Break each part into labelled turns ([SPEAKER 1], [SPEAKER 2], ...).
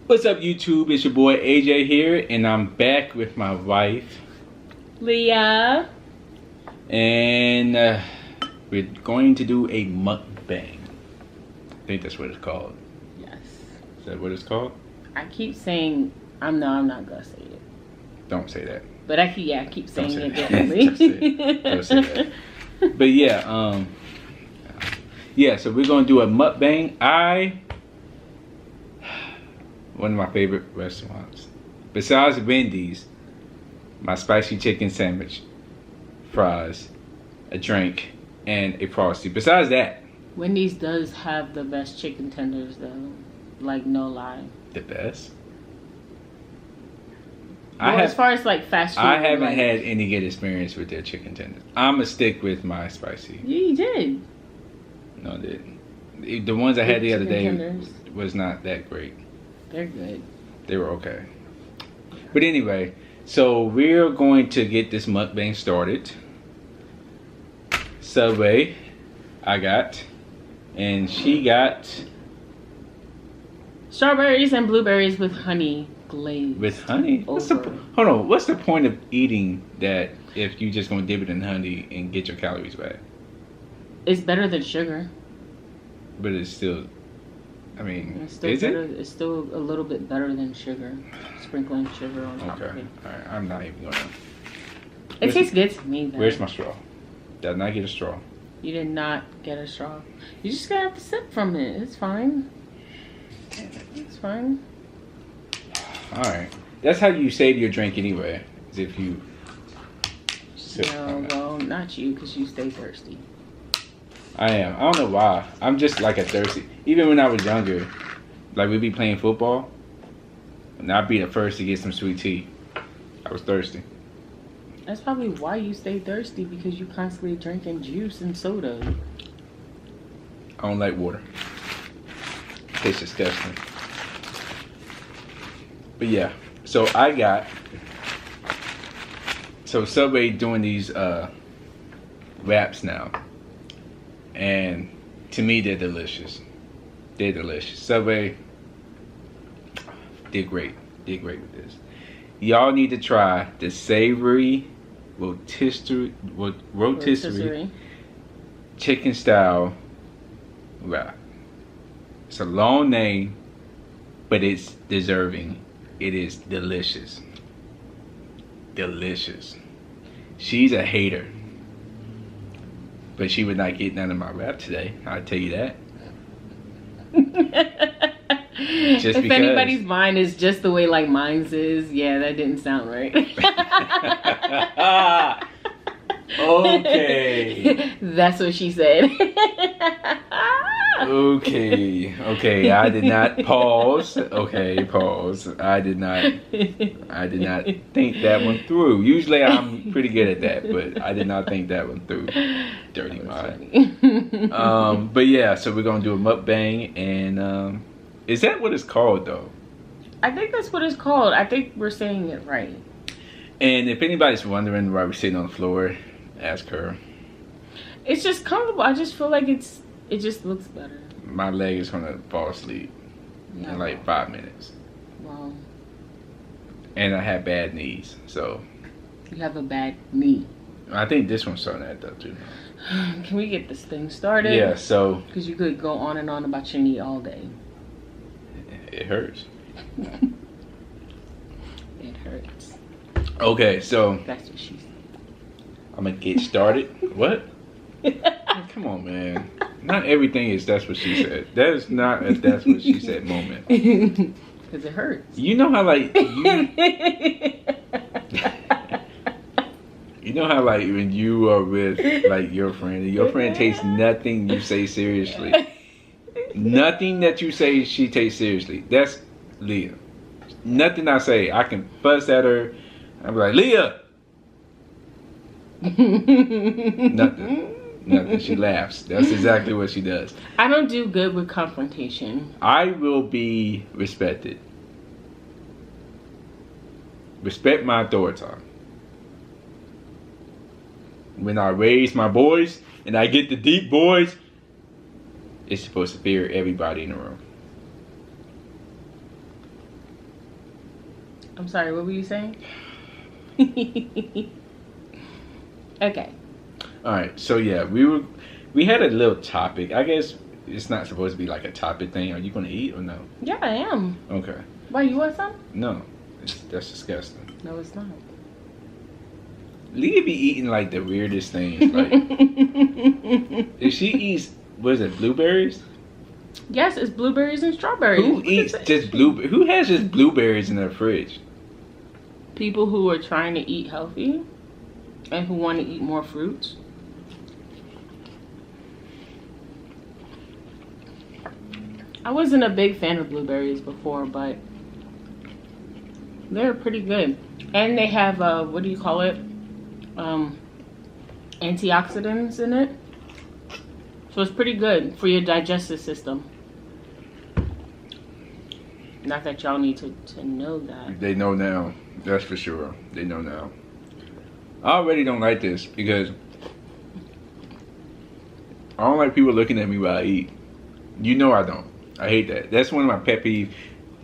[SPEAKER 1] What's up, YouTube? It's your boy AJ here, and I'm back with my wife,
[SPEAKER 2] Leah.
[SPEAKER 1] And we're going to do a mukbang. I think that's what it's called.
[SPEAKER 2] Yes.
[SPEAKER 1] Is that what it's called?
[SPEAKER 2] I keep saying, I'm not gonna say it.
[SPEAKER 1] Don't say that.
[SPEAKER 2] But I keep saying it
[SPEAKER 1] differently.
[SPEAKER 2] differently.
[SPEAKER 1] Don't say that. But yeah, so we're gonna do a mukbang. One of my favorite restaurants, besides Wendy's, my spicy chicken sandwich, fries, a drink, and a Frosty. Besides that,
[SPEAKER 2] Wendy's does have the best chicken tenders though. Like, no lie.
[SPEAKER 1] The best?
[SPEAKER 2] Well, as far as like fast food,
[SPEAKER 1] I haven't had any good experience with their chicken tenders. I'm gonna stick with my spicy.
[SPEAKER 2] Yeah, you did.
[SPEAKER 1] No, I didn't. The ones I had the other day
[SPEAKER 2] tenders
[SPEAKER 1] was not that great.
[SPEAKER 2] They're good.
[SPEAKER 1] They were okay. But anyway, so we're going to get this mukbang started. Subway, I got, and she got
[SPEAKER 2] strawberries and blueberries with honey glaze.
[SPEAKER 1] With honey? Hold on. What's the point of eating that if you just gonna dip it in honey and get your calories back?
[SPEAKER 2] It's better than sugar.
[SPEAKER 1] But it's still, I mean,
[SPEAKER 2] it's still better. It's still a little bit better than sugar. Sprinkling sugar on top of it.
[SPEAKER 1] Alright, I'm not even gonna.
[SPEAKER 2] It tastes good to me though.
[SPEAKER 1] Where's my straw? Did I not get a straw?
[SPEAKER 2] You did not get a straw. You just gotta have to sip from it. It's fine. It's fine.
[SPEAKER 1] Alright. That's how you save your drink anyway. Is if you sip from it.
[SPEAKER 2] Well, not you, because you stay thirsty.
[SPEAKER 1] I am. I don't know why. I'm just like a thirsty. Even when I was younger, like we'd be playing football, and I'd be the first to get some sweet tea. I was thirsty.
[SPEAKER 2] That's probably why you stay thirsty, because you constantly drinking juice and soda.
[SPEAKER 1] I don't like water. It tastes disgusting. But yeah, so I got. So Subway doing these wraps now. And to me, they're delicious. They're delicious. Subway did great. Did great with this. Y'all need to try the savory rotisserie chicken style wrap. It's a long name, but it's deserving. It is delicious. Delicious. She's a hater. But she would not get none of my rap today. I'll tell you that. Just
[SPEAKER 2] if anybody's mind is just the way like mine's is, yeah, that didn't sound right.
[SPEAKER 1] Okay.
[SPEAKER 2] That's what she said.
[SPEAKER 1] Okay, I did not pause. Okay, pause. I did not think that one through. Usually I'm pretty good at that, but I did not think that one through. Dirty mind. But yeah, so we're gonna do a mukbang, and is that what it's called though?
[SPEAKER 2] I think that's what it's called. I think we're saying it right.
[SPEAKER 1] And if anybody's wondering why we're sitting on the floor, ask her.
[SPEAKER 2] It's just comfortable. I just feel like it just looks better.
[SPEAKER 1] My leg is gonna fall asleep in like 5 minutes.
[SPEAKER 2] Wow.
[SPEAKER 1] And I have bad knees, so.
[SPEAKER 2] You have a bad knee.
[SPEAKER 1] I think this one's starting to act up too.
[SPEAKER 2] Can we get this thing started?
[SPEAKER 1] Yeah, so.
[SPEAKER 2] Because you could go on and on about your knee all day.
[SPEAKER 1] It hurts.
[SPEAKER 2] It hurts.
[SPEAKER 1] Okay, so.
[SPEAKER 2] That's what she said.
[SPEAKER 1] I'm gonna get started. What? Come on, man. Not everything is that's what she said. That is not a that's what she said moment.
[SPEAKER 2] Because it hurts.
[SPEAKER 1] You know how like you know how like when you are with like your friend and your friend takes nothing you say seriously. Nothing that you say she takes seriously. That's Leah. Nothing I say. I can fuss at her. I'm like, Leah. Nothing. She laughs. That's exactly what she does.
[SPEAKER 2] I don't do good with confrontation.
[SPEAKER 1] I will be respected. Respect my authority. When I raise my voice and I get the deep voice, it's supposed to fear everybody in the room.
[SPEAKER 2] I'm sorry, what were you saying? Okay.
[SPEAKER 1] All right. So yeah, we had a little topic. I guess it's not supposed to be like a topic thing. Are you gonna eat or no?
[SPEAKER 2] Yeah, I am.
[SPEAKER 1] Okay.
[SPEAKER 2] Why, you want some?
[SPEAKER 1] No, that's disgusting.
[SPEAKER 2] No, it's not.
[SPEAKER 1] Leah be eating like the weirdest things. Like if she eats, what is it, blueberries?
[SPEAKER 2] Yes, it's blueberries and strawberries.
[SPEAKER 1] Who eats just blueberries? Who has just blueberries in their fridge?
[SPEAKER 2] People who are trying to eat healthy and who want to eat more fruits. I wasn't a big fan of blueberries before, but they're pretty good. And they have, what do you call it? Antioxidants in it. So it's pretty good for your digestive system. Not that y'all need to know that.
[SPEAKER 1] They know now. That's for sure. They know now. I already don't like this because I don't like people looking at me while I eat. You know I don't. I hate that. That's one of my pet peeves.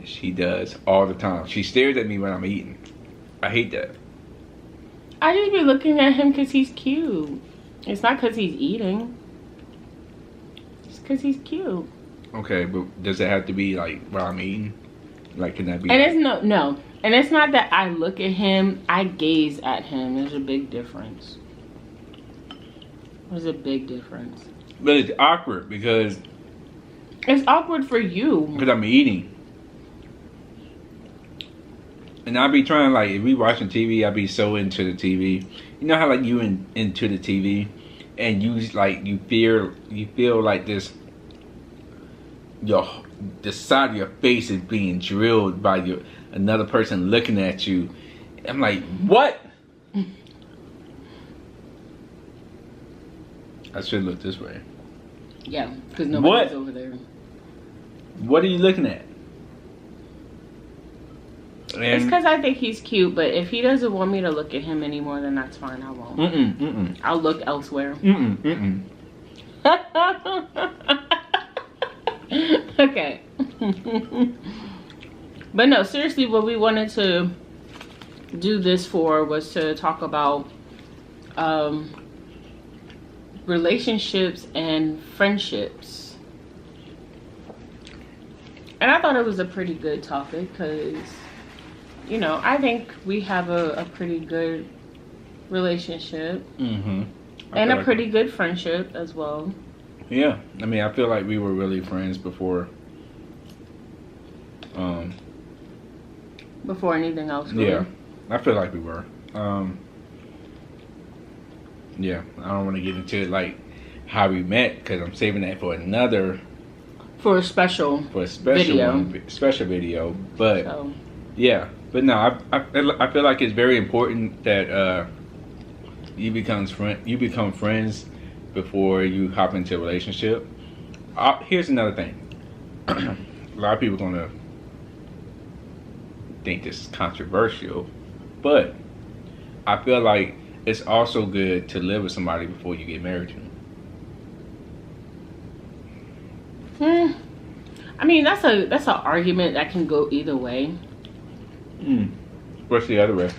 [SPEAKER 1] She does all the time. She stares at me when I'm eating. I hate that.
[SPEAKER 2] I just be looking at him because he's cute. It's not because he's eating. It's because he's cute.
[SPEAKER 1] Okay, but does it have to be like while I'm eating? Like, can that be?
[SPEAKER 2] And
[SPEAKER 1] like,
[SPEAKER 2] it's no. And it's not that I look at him. I gaze at him. There's a big difference. There's a big difference.
[SPEAKER 1] But it's awkward because
[SPEAKER 2] It's awkward for you.
[SPEAKER 1] I'm eating. And I be trying, like, if we watching TV, I be so into the TV. You know how, like, you into the TV, and you like you feel like this. The side of your face is being drilled by another person looking at you. I'm like, what? I should look this way.
[SPEAKER 2] Yeah, because nobody's over there.
[SPEAKER 1] What are you looking at?
[SPEAKER 2] It's because I think he's cute, but if he doesn't want me to look at him anymore, then that's fine. I won't. I'll look elsewhere. Okay. But no, seriously, what we wanted to do this for was to talk about relationships and friendships. And I thought it was a pretty good topic because, you know, I think we have a pretty good relationship. And a pretty good friendship as well.
[SPEAKER 1] Yeah, I mean, I feel like we were really friends before.
[SPEAKER 2] Before anything else, really.
[SPEAKER 1] Yeah, I feel like we were. Yeah, I don't want to get into like how we met because I'm saving that for
[SPEAKER 2] a special
[SPEAKER 1] video. But
[SPEAKER 2] so.
[SPEAKER 1] Yeah, but no, I feel like it's very important that you become friends before you hop into a relationship. Here's another thing. A lot of people gonna think this is controversial, but I feel like it's also good to live with somebody before you get married to them.
[SPEAKER 2] I mean, that's an argument that can go either way.
[SPEAKER 1] What's the other way?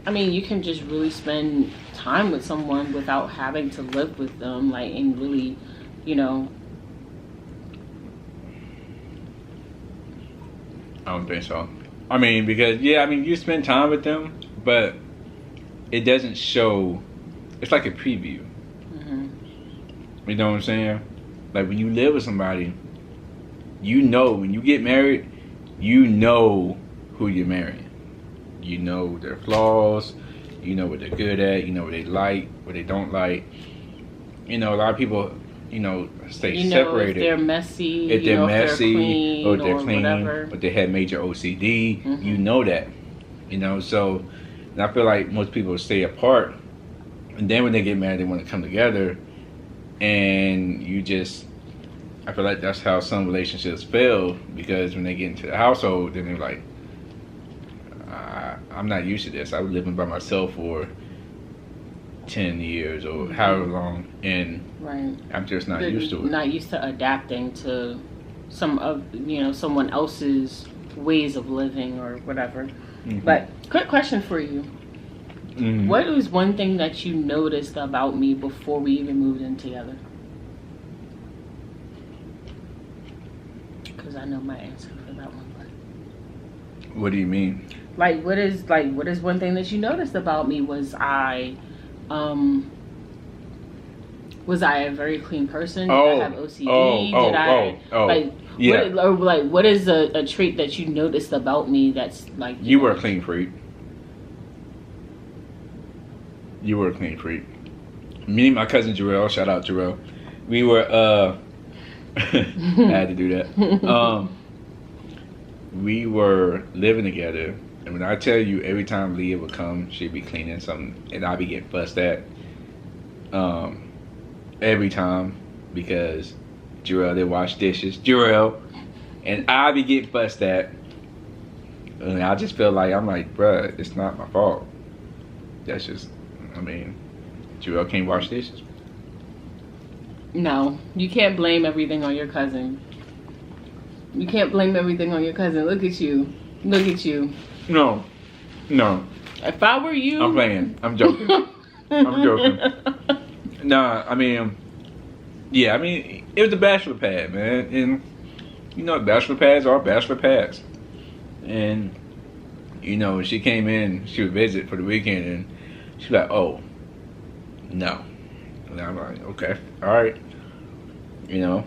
[SPEAKER 2] I mean, you can just really spend time with someone without having to live with them, like, and really, you know.
[SPEAKER 1] I don't think so. I mean, because you spend time with them, but it doesn't show. It's like a preview. You know what I'm saying? Like when you live with somebody, you know when you get married, you know who you're marrying. You know their flaws. You know what they're good at. You know what they like, what they don't like. You know, a lot of people, stay separated.
[SPEAKER 2] If they're messy,
[SPEAKER 1] if they're messy,
[SPEAKER 2] clean,
[SPEAKER 1] or if they're clean,
[SPEAKER 2] whatever.
[SPEAKER 1] or they have major OCD. You know that. So and I feel like most people stay apart, and then when they get married, they want to come together, and I feel like that's how some relationships fail, because when they get into the household, then they're like, I'm not used to this. I was living by myself for 10 years or however long, and I'm just not used to it.
[SPEAKER 2] Not used to adapting to someone else's ways of living or whatever. But quick question for you. What was one thing that you noticed about me before we even moved in together? Because I know my answer for that one. But
[SPEAKER 1] what do you mean?
[SPEAKER 2] What is one thing that you noticed about me? Was I a very clean person? Did I have OCD? What is a trait that you noticed about me that's like
[SPEAKER 1] you were a clean freak. You were a clean freak. Me and my cousin Jarrell, shout out Jarrell. We were I had to do that. We were living together, and when I tell you, every time Leah would come, she'd be cleaning something, and I'd be getting fussed at. Every time, because Jarrell did wash dishes. And I'd be getting fussed at. And I just feel like, I'm like, bruh, it's not my fault. That's just, Jarrell can't wash dishes.
[SPEAKER 2] No, you can't blame everything on your cousin. You can't blame everything on your cousin. Look at you. Look at you.
[SPEAKER 1] No.
[SPEAKER 2] If I were you...
[SPEAKER 1] I'm playing. I'm joking. I'm joking. Nah, it was a bachelor pad, man. And, bachelor pads are bachelor pads. And, she came in, she would visit for the weekend, and she was like, oh, no. And I'm like, okay, all right. And,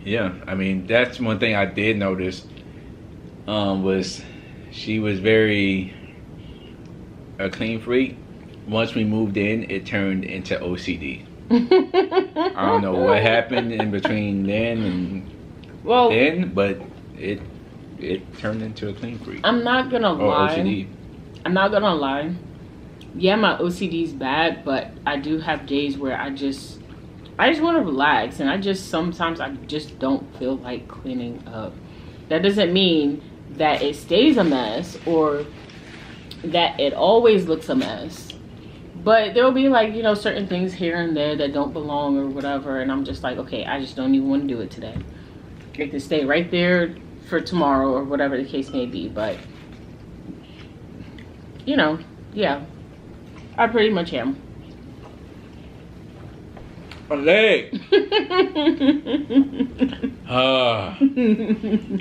[SPEAKER 1] yeah, that's one thing I did notice, was she was very a clean freak. Once we moved in, it turned into OCD. I don't know what happened in between then and then, but it turned into a clean freak.
[SPEAKER 2] I'm not gonna lie.
[SPEAKER 1] OCD.
[SPEAKER 2] I'm not gonna lie. Yeah, my OCD's bad, but I do have days where I just want to relax, and sometimes I just don't feel like cleaning up. That doesn't mean that it stays a mess or that it always looks a mess. But there'll be certain things here and there that don't belong or whatever, and I'm just like, okay, I just don't even want to do it today. It can stay right there for tomorrow or whatever the case may be. But yeah, I pretty much am.
[SPEAKER 1] My leg.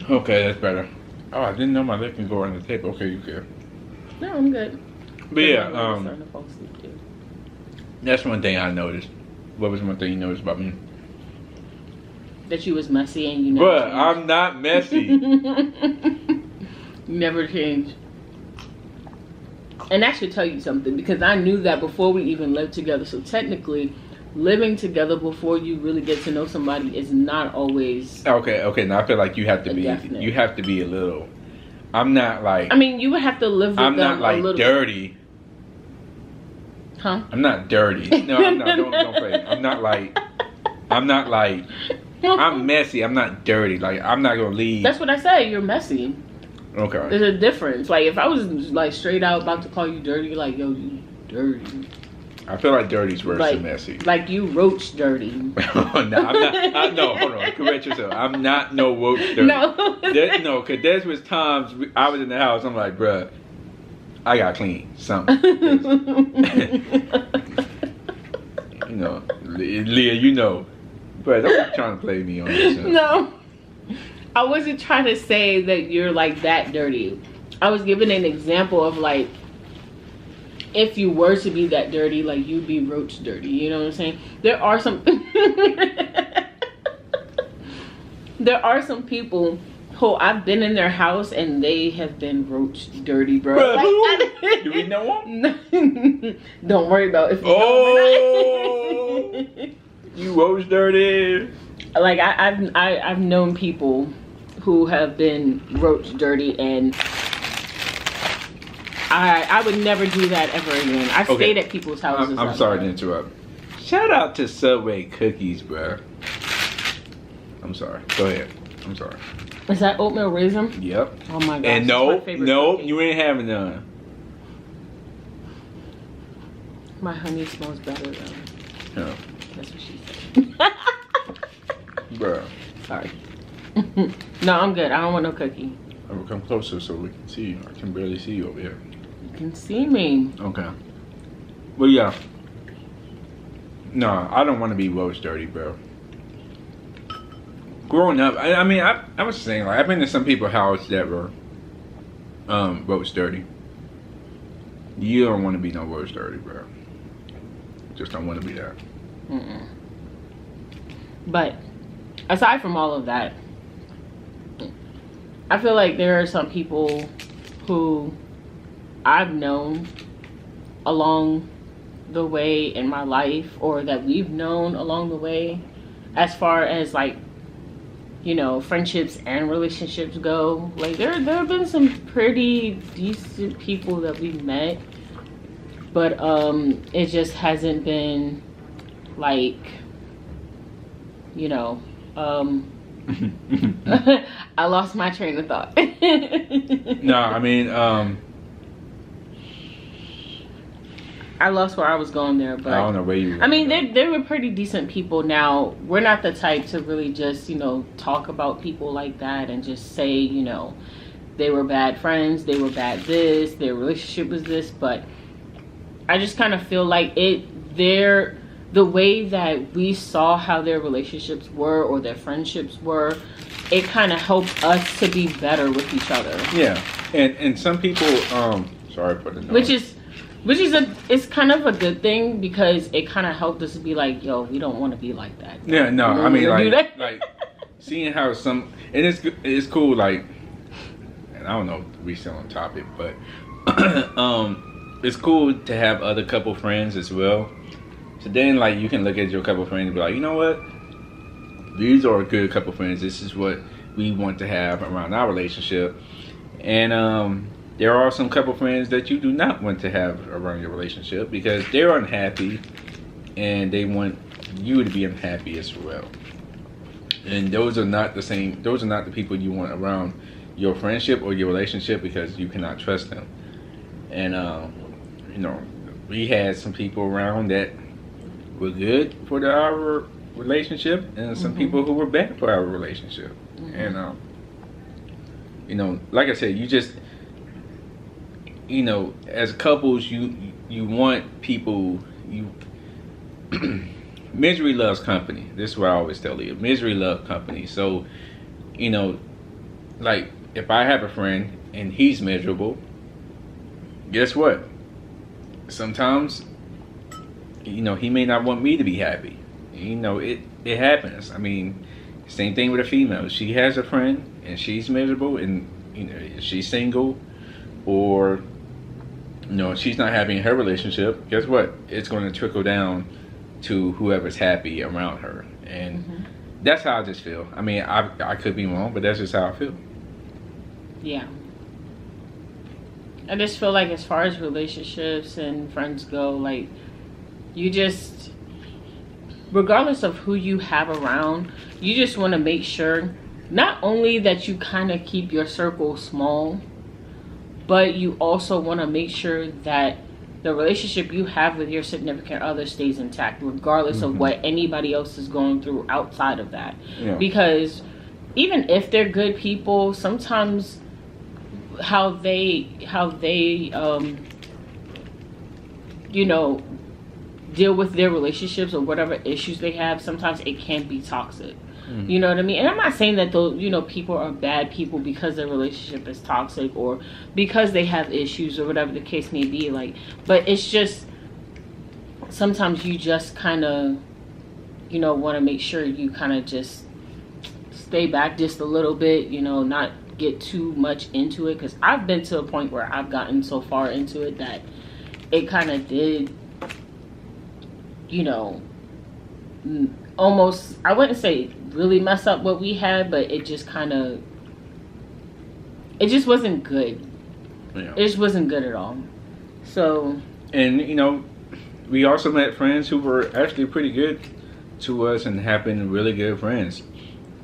[SPEAKER 1] Okay, that's better. Oh, I didn't know my leg can go on the tape. Okay, you care.
[SPEAKER 2] No, I'm good.
[SPEAKER 1] But yeah, that's one thing I noticed. What was one thing you noticed about me?
[SPEAKER 2] That you was messy and you never
[SPEAKER 1] Bruh,
[SPEAKER 2] changed.
[SPEAKER 1] I'm not messy.
[SPEAKER 2] You never changed. And that should tell you something, because I knew that before we even lived together. So technically, living together before you really get to know somebody is not always
[SPEAKER 1] okay. Now I feel like you have to be
[SPEAKER 2] definite.
[SPEAKER 1] You have to be a little. I'm not like.
[SPEAKER 2] You would have to live with
[SPEAKER 1] I'm
[SPEAKER 2] them
[SPEAKER 1] not like
[SPEAKER 2] a little
[SPEAKER 1] dirty.
[SPEAKER 2] Bit. Huh?
[SPEAKER 1] I'm not dirty. No, I'm not. Don't play. I'm not like. I'm messy. I'm not dirty. Like, I'm not gonna leave.
[SPEAKER 2] That's what I say. You're messy.
[SPEAKER 1] Okay.
[SPEAKER 2] There's a difference. Like, if I was like straight out about to call you dirty, like, yo, you dirty.
[SPEAKER 1] I feel like dirty's worse than messy.
[SPEAKER 2] Like you roach dirty.
[SPEAKER 1] No, I'm not. No, hold on. Correct yourself. I'm not no roach dirty.
[SPEAKER 2] No.
[SPEAKER 1] Because there was times I was in the house. I'm like, bruh, I got clean something. Leah, but don't be trying to play me on this.
[SPEAKER 2] No, I wasn't trying to say that you're like that dirty. I was giving an example of like, if you were to be that dirty, like you'd be roach dirty. You know what I'm saying? There are some people who I've been in their house and they have been roach dirty, bro.
[SPEAKER 1] Like, do we know them?
[SPEAKER 2] Don't worry about it.
[SPEAKER 1] You roach dirty.
[SPEAKER 2] Like I've known people who have been roach dirty, and I would never do that ever again. I stayed at people's houses.
[SPEAKER 1] I'm sorry to interrupt. Shout out to Subway cookies, bro. I'm sorry. Go ahead. I'm sorry.
[SPEAKER 2] Is that oatmeal raisin?
[SPEAKER 1] Yep.
[SPEAKER 2] Oh my god.
[SPEAKER 1] And no, you ain't having none.
[SPEAKER 2] My honey smells better though.
[SPEAKER 1] Yeah.
[SPEAKER 2] That's what she said.
[SPEAKER 1] Bruh.
[SPEAKER 2] Sorry. No, I'm good. I don't want no cookie.
[SPEAKER 1] I will come closer so we can see you. I can barely see you over here.
[SPEAKER 2] You can see me.
[SPEAKER 1] Okay. Well, yeah. No, I don't want to be roach dirty, bro. Growing up, I mean, I was saying, like, I've been to some people's house that were roach dirty. You don't want to be no roach dirty, bro. Just don't want to be that.
[SPEAKER 2] Mm-mm. But aside from all of that, I feel like there are some people who I've known along the way in my life, or that we've known along the way, as far as like, you know, friendships and relationships go. Like there have been some pretty decent people that we've met, but it just hasn't been like, you know, I lost my train of thought.
[SPEAKER 1] No, I mean,
[SPEAKER 2] I lost where I was going there, but
[SPEAKER 1] I don't know where you were.
[SPEAKER 2] I mean, they were pretty decent people. Now, we're not the type to really just, you know, talk about people like that and just say, you know, they were bad friends, they were bad this, their relationship was this, but I just kind of feel like the way that we saw how their relationships were or their friendships were, it kind of helped us to be better with each other.
[SPEAKER 1] Yeah, and some people, sorry for the noise.
[SPEAKER 2] Which is it's kind of a good thing, because it kind of helped us to be like, yo, we don't want to be like that.
[SPEAKER 1] Yeah, no, I mean, like seeing how some, and it's cool, like, and I don't know if we still on topic, but it's cool to have other couple friends as well. So then, like, you can look at your couple friends and be like, you know what? These are a good couple friends. This is what we want to have around our relationship. And there are some couple friends that you do not want to have around your relationship because they're unhappy and they want you to be unhappy as well. And those are not the same. Those are not the people you want around your friendship or your relationship, because you cannot trust them. And you know, we had some people around that were good for our relationship, and some people who were bad for our relationship. And you know, like I said, you just, you know, as couples, you want people, misery loves company. This is what I always tell you. Misery loves company. So, you know, like, if I have a friend and he's miserable, guess what? Sometimes, you know, he may not want me to be happy. You know, it happens. I mean, same thing with a female. She has a friend and she's miserable, and, you know, she's single, or, you know, she's not happy in her relationship. Guess what? It's going to trickle down to whoever's happy around her. And that's how I just feel. I mean, I could be wrong, but that's just how I feel.
[SPEAKER 2] Yeah. I just feel like as far as relationships and friends go, like, you just, regardless of who you have around, you just want to make sure not only that you kind of keep your circle small, but you also want to make sure that the relationship you have with your significant other stays intact, regardless of what anybody else is going through outside of that. Yeah. Because even if they're good people, sometimes how they you know, deal with their relationships or whatever issues they have, sometimes it can be toxic. You know what I mean? And I'm not saying that those, you know, people are bad people because their relationship is toxic or because they have issues or whatever the case may be. Like, but it's just sometimes you just kind of, you know, want to make sure you kind of just stay back just a little bit, you know, not get too much into it. Because I've been to a point where I've gotten so far into it that it kind of did, you know, almost, I wouldn't say really mess up what we had, but it just kind of, it just wasn't good. Yeah. It just wasn't good at all. So, and
[SPEAKER 1] you know, we also met friends who were actually pretty good to us and have been really good friends.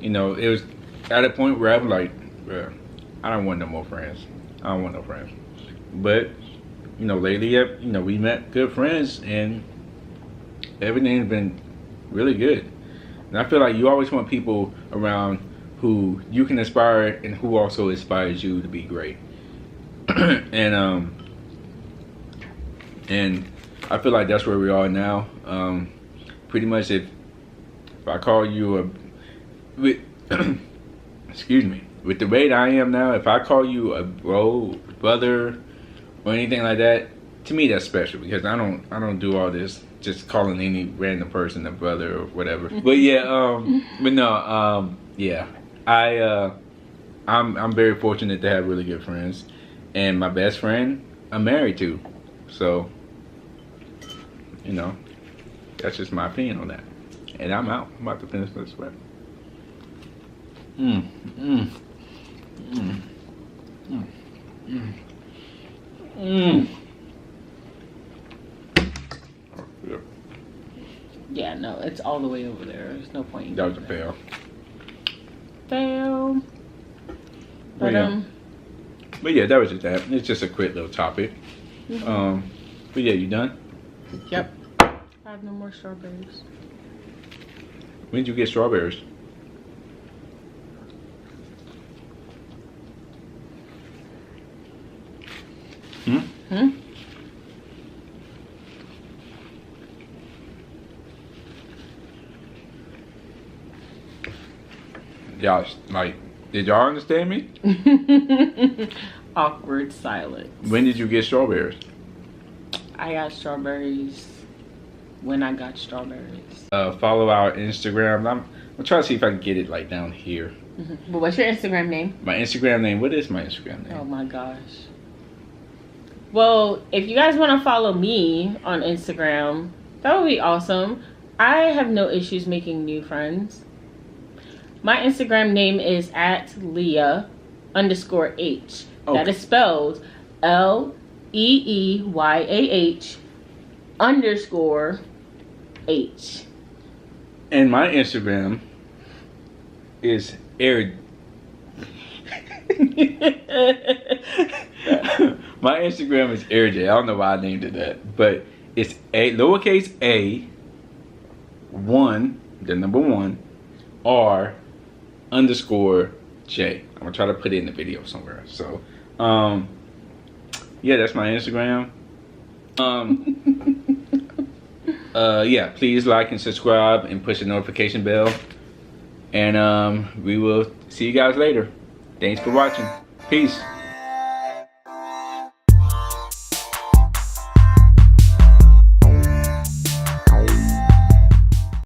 [SPEAKER 1] You know, it was at a point where I'm like, well, I don't want no more friends. I don't want no friends. But, you know, lately, you know, we met good friends and everything's been really good. And I feel like you always want people around who you can inspire and who also inspires you to be great. And I feel like that's where we are now. Pretty much, if I call you excuse me, with the way that I am now, if I call you a brother, or anything like that, to me that's special, because I don't do all this just calling any random person a brother or whatever. But yeah, but no, yeah, I'm very fortunate to have really good friends, and my best friend I'm married to, so you know, that's just my opinion on that. And I'm out. I'm about to finish this sweat.
[SPEAKER 2] Yeah, no, it's all the way over there. There's no point.
[SPEAKER 1] That was a fail.
[SPEAKER 2] Fail.
[SPEAKER 1] But yeah, that was just that. It's just a quick little topic. But yeah, you done?
[SPEAKER 2] Yep. I have no more strawberries.
[SPEAKER 1] When did you get strawberries? Y'all, like, did y'all understand me?
[SPEAKER 2] Awkward silence.
[SPEAKER 1] When did you get strawberries?
[SPEAKER 2] I got strawberries when I got strawberries.
[SPEAKER 1] Follow our Instagram. I'm trying to see if I can get it like down here.
[SPEAKER 2] But what's your Instagram name?
[SPEAKER 1] My Instagram name. What is my Instagram name?
[SPEAKER 2] Oh my gosh. Well, if you guys want to follow me on Instagram, that would be awesome. I have no issues making new friends. My Instagram name is @Leah_H.
[SPEAKER 1] Okay.
[SPEAKER 2] That is spelled LEEYAH_H.
[SPEAKER 1] And my Instagram is my Instagram is AYEJAY. I don't know why I named it that, but it's lowercase a 1, the number 1, R_J. I'm gonna try to put it in the video somewhere. So, yeah, that's my Instagram. Yeah, please like and subscribe and push the notification bell. And we will see you guys later. Thanks for watching. Peace.